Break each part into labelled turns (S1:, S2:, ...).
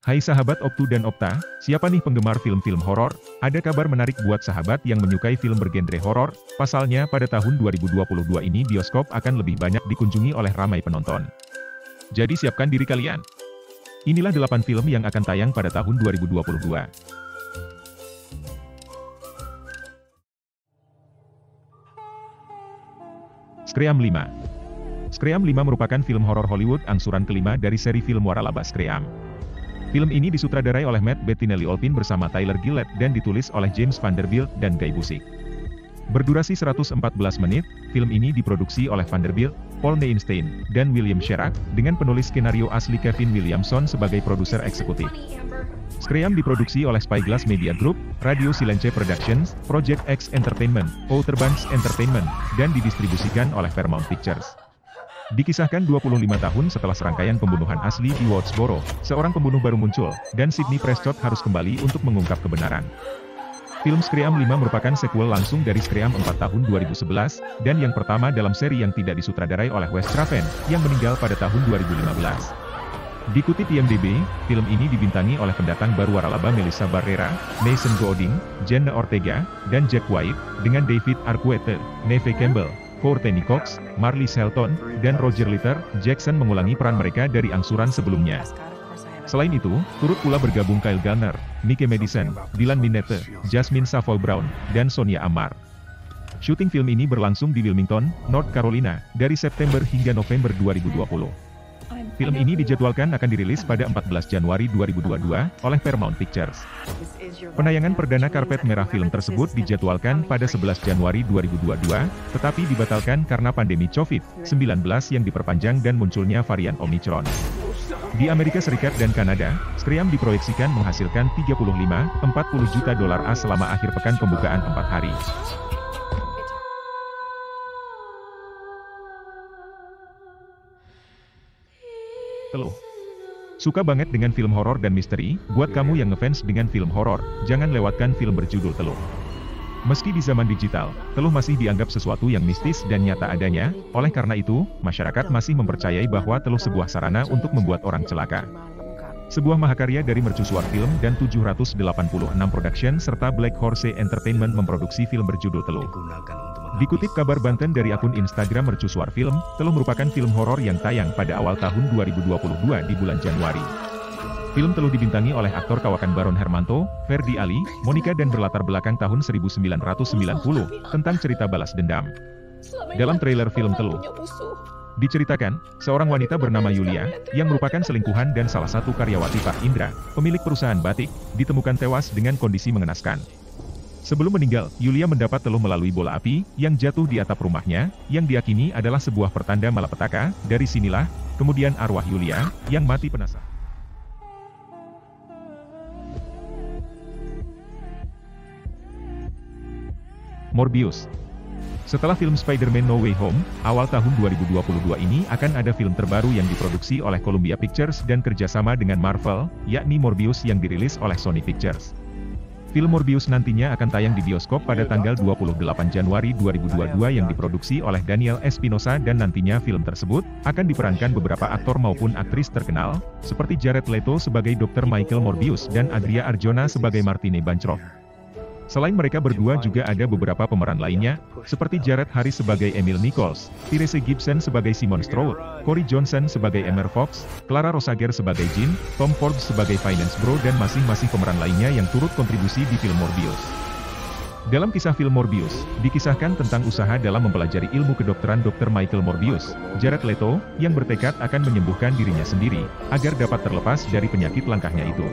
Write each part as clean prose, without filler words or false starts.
S1: Hai sahabat Optu dan Opta, siapa nih penggemar film-film horor? Ada kabar menarik buat sahabat yang menyukai film bergenre horor. Pasalnya pada tahun 2022 ini bioskop akan lebih banyak dikunjungi oleh ramai penonton. Jadi siapkan diri kalian. Inilah 8 film yang akan tayang pada tahun 2022. Scream 5. Scream 5 merupakan film horor Hollywood angsuran kelima dari seri film waralaba Scream. Film ini disutradarai oleh Matt Bettinelli-Olpin bersama Tyler Gillett dan ditulis oleh James Vanderbilt dan Guy Busick. Berdurasi 114 menit, film ini diproduksi oleh Vanderbilt, Paul Neinstein, dan William Sherrock, dengan penulis skenario asli Kevin Williamson sebagai produser eksekutif. Scream diproduksi oleh Spyglass Media Group, Radio Silence Productions, Project X Entertainment, Outer Banks Entertainment, dan didistribusikan oleh Paramount Pictures. Dikisahkan 25 tahun setelah serangkaian pembunuhan asli di Woodsboro, seorang pembunuh baru muncul, dan Sidney Prescott harus kembali untuk mengungkap kebenaran. Film Scream 5 merupakan sequel langsung dari Scream 4 tahun 2011, dan yang pertama dalam seri yang tidak disutradarai oleh Wes Craven, yang meninggal pada tahun 2015. Dikutip IMDb, film ini dibintangi oleh pendatang baru waralaba Melissa Barrera, Mason Golding, Jenna Ortega, dan Jack White, dengan David Arquette, Neve Campbell, Courtney Cox, Marley Shelton, dan Roger Litter. Jackson mengulangi peran mereka dari angsuran sebelumnya. Selain itu, turut pula bergabung Kyle Garner, Mike Madison, Dylan Minnette, Jasmine Savoy Brown, dan Sonia Ammar. Syuting film ini berlangsung di Wilmington, North Carolina, dari September hingga November 2020. Film ini dijadwalkan akan dirilis pada 14 Januari 2022 oleh Paramount Pictures. Penayangan perdana karpet merah film tersebut dijadwalkan pada 11 Januari 2022, tetapi dibatalkan karena pandemi COVID-19 yang diperpanjang dan munculnya varian Omicron. Di Amerika Serikat dan Kanada, Scream diproyeksikan menghasilkan 35–40 juta dolar AS selama akhir pekan pembukaan 4 hari. Teluh. Suka banget dengan film horor dan misteri? Buat kamu yang ngefans dengan film horor, jangan lewatkan film berjudul Teluh. Meski di zaman digital, Teluh masih dianggap sesuatu yang mistis dan nyata adanya, oleh karena itu, masyarakat masih mempercayai bahwa Teluh sebuah sarana untuk membuat orang celaka. Sebuah mahakarya dari Mercusuar Film dan 786 Production serta Black Horse Entertainment memproduksi film berjudul Teluh. Dikutip kabar Banten dari akun Instagram Mercusuar Film, Teluh merupakan film horor yang tayang pada awal tahun 2022 di bulan Januari. Film Teluh dibintangi oleh aktor kawakan Baron Hermanto, Ferdi Ali, Monica dan berlatar belakang tahun 1990, tentang cerita balas dendam. Dalam trailer film Teluh, diceritakan, seorang wanita bernama Yulia, yang merupakan selingkuhan dan salah satu karyawati Pak Indra, pemilik perusahaan batik, ditemukan tewas dengan kondisi mengenaskan. Sebelum meninggal, Yulia mendapat teluh melalui bola api, yang jatuh di atap rumahnya, yang diyakini adalah sebuah pertanda malapetaka. Dari sinilah, kemudian arwah Yulia, yang mati penasaran. Morbius. Setelah film Spider-Man No Way Home, awal tahun 2022 ini akan ada film terbaru yang diproduksi oleh Columbia Pictures dan kerjasama dengan Marvel, yakni Morbius yang dirilis oleh Sony Pictures. Film Morbius nantinya akan tayang di bioskop pada tanggal 28 Januari 2022 yang diproduksi oleh Daniel Espinosa dan nantinya film tersebut akan diperankan beberapa aktor maupun aktris terkenal, seperti Jared Leto sebagai Dr. Michael Morbius dan Adria Arjona sebagai Martine Bancroft. Selain mereka berdua juga ada beberapa pemeran lainnya, seperti Jared Harris sebagai Emil Nichols, Therese Gibson sebagai Simon Stroud, Corey Johnson sebagai Emmer Fox, Clara Rosager sebagai Jean, Tom Forbes sebagai Finance Bro dan masing-masing pemeran lainnya yang turut kontribusi di film Morbius. Dalam kisah film Morbius, dikisahkan tentang usaha dalam mempelajari ilmu kedokteran Dr. Michael Morbius, Jared Leto, yang bertekad akan menyembuhkan dirinya sendiri, agar dapat terlepas dari penyakit langkahnya itu.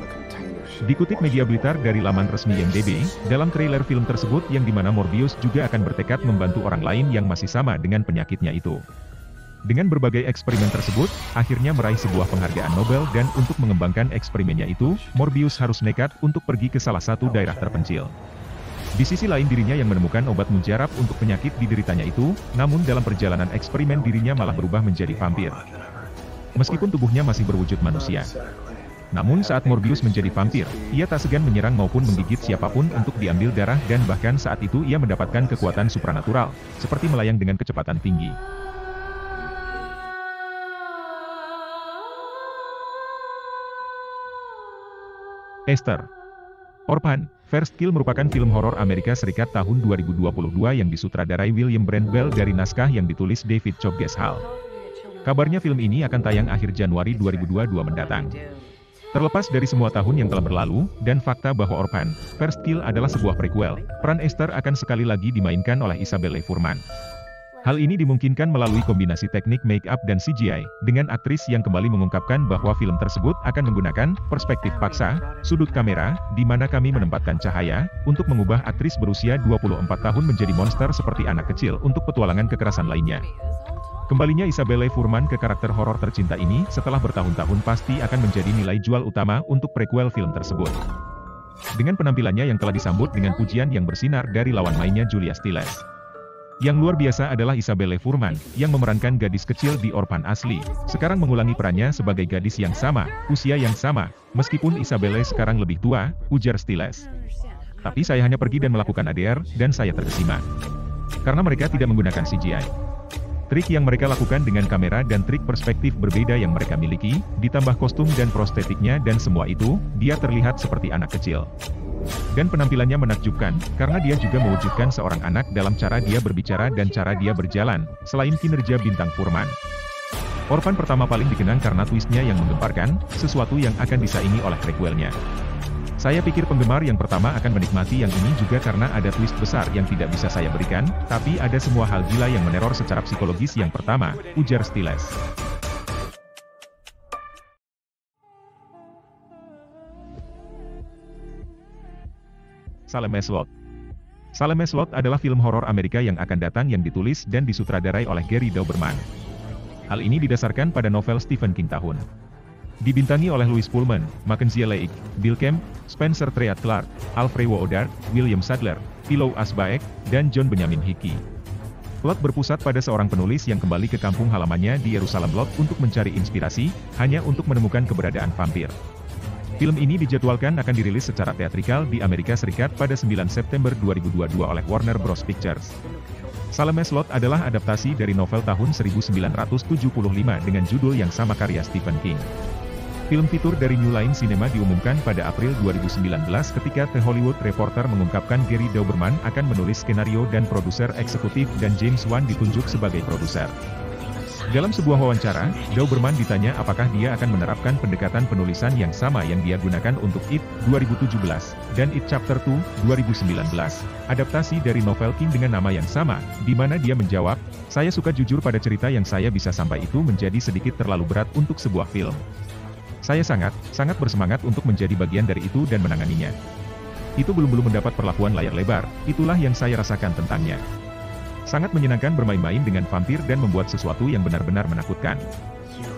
S1: Dikutip media Blitar dari laman resmi IMDb, dalam trailer film tersebut yang dimana Morbius juga akan bertekad membantu orang lain yang masih sama dengan penyakitnya itu. Dengan berbagai eksperimen tersebut, akhirnya meraih sebuah penghargaan Nobel dan untuk mengembangkan eksperimennya itu, Morbius harus nekat untuk pergi ke salah satu daerah terpencil. Di sisi lain dirinya yang menemukan obat mujarab untuk penyakit dideritanya itu, namun dalam perjalanan eksperimen dirinya malah berubah menjadi vampir. Meskipun tubuhnya masih berwujud manusia. Namun saat Morbius menjadi vampir, ia tak segan menyerang maupun menggigit siapapun untuk diambil darah dan bahkan saat itu ia mendapatkan kekuatan supranatural, seperti melayang dengan kecepatan tinggi. Esther. Orphan, First Kill merupakan film horor Amerika Serikat tahun 2022 yang disutradarai William Brent Bell dari naskah yang ditulis David Choggeshall. Kabarnya film ini akan tayang akhir Januari 2022 mendatang. Terlepas dari semua tahun yang telah berlalu, dan fakta bahwa Orphan, First Kill adalah sebuah prequel, peran Esther akan sekali lagi dimainkan oleh Isabelle Fuhrman. Hal ini dimungkinkan melalui kombinasi teknik make-up dan CGI, dengan aktris yang kembali mengungkapkan bahwa film tersebut akan menggunakan perspektif paksa, sudut kamera, di mana kami menempatkan cahaya, untuk mengubah aktris berusia 24 tahun menjadi monster seperti anak kecil untuk petualangan kekerasan lainnya. Kembalinya Isabelle Fuhrman ke karakter horor tercinta ini setelah bertahun-tahun pasti akan menjadi nilai jual utama untuk prequel film tersebut. Dengan penampilannya yang telah disambut dengan pujian yang bersinar dari lawan mainnya Julia Stiles. Yang luar biasa adalah Isabelle Fuhrman, yang memerankan gadis kecil di Orphan asli, sekarang mengulangi perannya sebagai gadis yang sama, usia yang sama, meskipun Isabelle sekarang lebih tua, ujar Stiles. Tapi saya hanya pergi dan melakukan ADR, dan saya terkesima. Karena mereka tidak menggunakan CGI. Trik yang mereka lakukan dengan kamera dan trik perspektif berbeda yang mereka miliki, ditambah kostum dan prostetiknya dan semua itu, dia terlihat seperti anak kecil. Dan penampilannya menakjubkan, karena dia juga mewujudkan seorang anak dalam cara dia berbicara dan cara dia berjalan, selain kinerja bintang Fuhrman. Orphan pertama paling dikenang karena twistnya yang menggemparkan, sesuatu yang akan disaingi oleh prequelnya. Saya pikir penggemar yang pertama akan menikmati yang ini juga karena ada twist besar yang tidak bisa saya berikan, tapi ada semua hal gila yang meneror secara psikologis yang pertama, ujar Stiles. Salem Slot. Salem Slot adalah film horor Amerika yang akan datang yang ditulis dan disutradarai oleh Gary Dauberman. Hal ini didasarkan pada novel Stephen King tahun. Dibintangi oleh Louis Pullman, Mackenzie Leigh, Bill Camp, Spencer Treat Clark, Alfred Woodard, William Sadler, Philo Asbaek, dan John Benjamin Hickey. Plot berpusat pada seorang penulis yang kembali ke kampung halamannya di Yerusalem Lot untuk mencari inspirasi, hanya untuk menemukan keberadaan vampir. Film ini dijadwalkan akan dirilis secara teatrikal di Amerika Serikat pada 9 September 2022 oleh Warner Bros. Pictures. Salem Slot adalah adaptasi dari novel tahun 1975 dengan judul yang sama karya Stephen King. Film fitur dari New Line Cinema diumumkan pada April 2019 ketika The Hollywood Reporter mengungkapkan Gary Dauberman akan menulis skenario dan produser eksekutif dan James Wan ditunjuk sebagai produser. Dalam sebuah wawancara, Dauberman ditanya apakah dia akan menerapkan pendekatan penulisan yang sama yang dia gunakan untuk It, 2017, dan It Chapter 2, 2019, adaptasi dari novel King dengan nama yang sama, di mana dia menjawab, "Saya suka jujur pada cerita yang saya bisa sampai itu menjadi sedikit terlalu berat untuk sebuah film. Saya sangat bersemangat untuk menjadi bagian dari itu dan menanganinya. Itu belum mendapat perlakuan layar lebar, itulah yang saya rasakan tentangnya. Sangat menyenangkan bermain-main dengan vampir dan membuat sesuatu yang benar-benar menakutkan.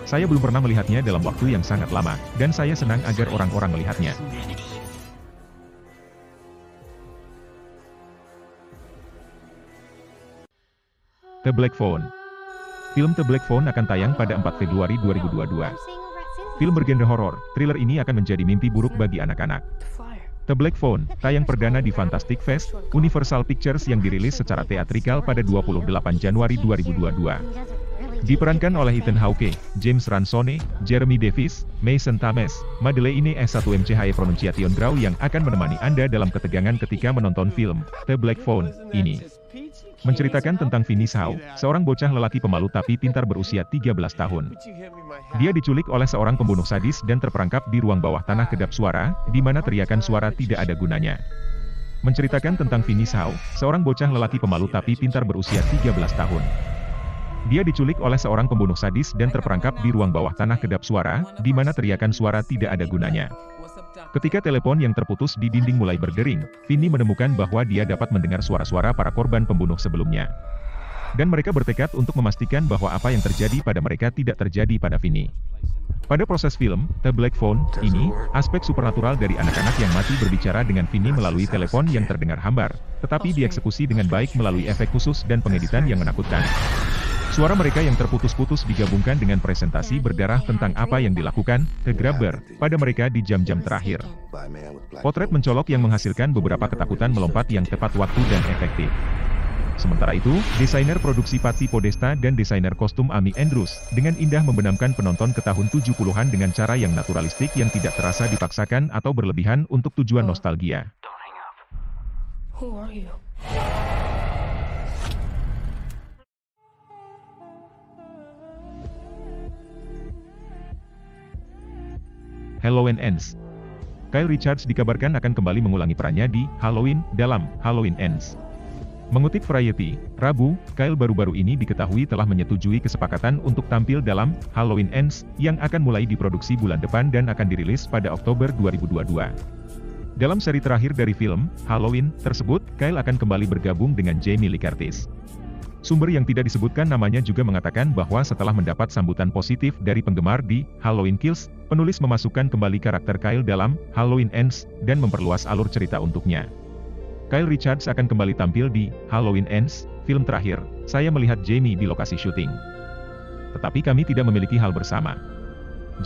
S1: Saya belum pernah melihatnya dalam waktu yang sangat lama, dan saya senang agar orang-orang melihatnya." The Black Phone. Film The Black Phone akan tayang pada 4 Februari 2022. Film bergenre horor, thriller ini akan menjadi mimpi buruk bagi anak-anak. The Black Phone, tayang perdana di Fantastic Fest, Universal Pictures yang dirilis secara teatrikal pada 28 Januari 2022. Diperankan oleh Ethan Hawke, James Ransone, Jeremy Davis, Mason Thames, Madeleine S1MCHE Pronunciation Grau yang akan menemani Anda dalam ketegangan ketika menonton film The Black Phone ini. Menceritakan tentang Vinnie Shaw, seorang bocah lelaki pemalu tapi pintar berusia 13 tahun. Dia diculik oleh seorang pembunuh sadis dan terperangkap di ruang bawah tanah kedap suara, di mana teriakan suara tidak ada gunanya. Menceritakan tentang Vinnie Shaw, seorang bocah lelaki pemalu tapi pintar berusia 13 tahun. Dia diculik oleh seorang pembunuh sadis dan terperangkap di ruang bawah tanah kedap suara, di mana teriakan suara tidak ada gunanya. Ketika telepon yang terputus di dinding mulai berdering, Vinnie menemukan bahwa dia dapat mendengar suara-suara para korban pembunuh sebelumnya. Dan mereka bertekad untuk memastikan bahwa apa yang terjadi pada mereka tidak terjadi pada Vinnie. Pada proses film, The Black Phone, ini, aspek supernatural dari anak-anak yang mati berbicara dengan Vinnie melalui telepon yang terdengar hambar, tetapi dieksekusi dengan baik melalui efek khusus dan pengeditan yang menakutkan. Suara mereka yang terputus-putus digabungkan dengan presentasi berdarah tentang apa yang dilakukan, The Grabber, pada mereka di jam-jam terakhir. Potret mencolok yang menghasilkan beberapa ketakutan melompat yang tepat waktu dan efektif. Sementara itu, desainer produksi Patti Podesta dan desainer kostum Amy Andrews, dengan indah membenamkan penonton ke tahun 70-an dengan cara yang naturalistik yang tidak terasa dipaksakan atau berlebihan untuk tujuan nostalgia.
S2: Who are you?
S1: Halloween Ends. Kyle Richards dikabarkan akan kembali mengulangi perannya di Halloween dalam Halloween Ends. Mengutip Variety, Rabu, Kyle baru-baru ini diketahui telah menyetujui kesepakatan untuk tampil dalam Halloween Ends, yang akan mulai diproduksi bulan depan dan akan dirilis pada Oktober 2022. Dalam seri terakhir dari film, Halloween, tersebut, Kyle akan kembali bergabung dengan Jamie Lee Curtis. Sumber yang tidak disebutkan namanya juga mengatakan bahwa setelah mendapat sambutan positif dari penggemar di Halloween Kills, penulis memasukkan kembali karakter Kyle dalam Halloween Ends, dan memperluas alur cerita untuknya. Kyle Richards akan kembali tampil di Halloween Ends, film terakhir. Saya melihat Jamie di lokasi syuting. Tetapi kami tidak memiliki hal bersama.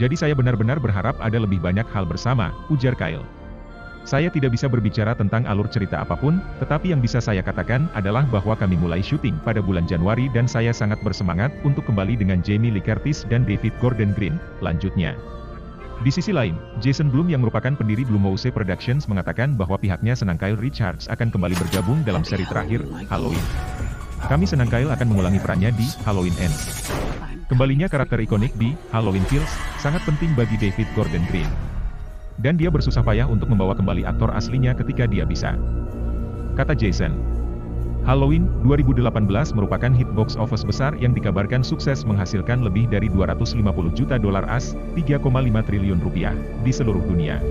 S1: Jadi saya benar-benar berharap ada lebih banyak hal bersama, ujar Kyle. Saya tidak bisa berbicara tentang alur cerita apapun, tetapi yang bisa saya katakan adalah bahwa kami mulai syuting pada bulan Januari dan saya sangat bersemangat untuk kembali dengan Jamie Lee Curtis dan David Gordon Green, lanjutnya. Di sisi lain, Jason Blum yang merupakan pendiri Blumhouse Productions mengatakan bahwa pihaknya senang Kyle Richards akan kembali bergabung dalam seri terakhir, Halloween. Kami senang Kyle akan mengulangi perannya di Halloween Ends. Kembalinya karakter ikonik di Halloween Kills, sangat penting bagi David Gordon Green. Dan dia bersusah payah untuk membawa kembali aktor aslinya ketika dia bisa. Kata Jason. Halloween 2018 merupakan hit box office besar yang dikabarkan sukses menghasilkan lebih dari 250 juta dolar AS, 3,5 triliun rupiah, di seluruh dunia.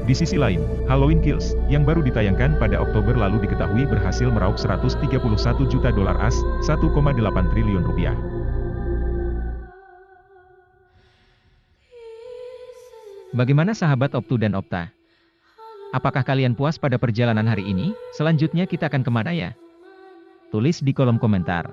S1: Di sisi lain, Halloween Kills, yang baru ditayangkan pada Oktober lalu diketahui berhasil meraup 131 juta dolar AS, 1,8 triliun rupiah.
S3: Bagaimana sahabat Optu dan Opta? Apakah kalian puas pada perjalanan hari ini? Selanjutnya kita akan kemana ya? Tulis di kolom komentar.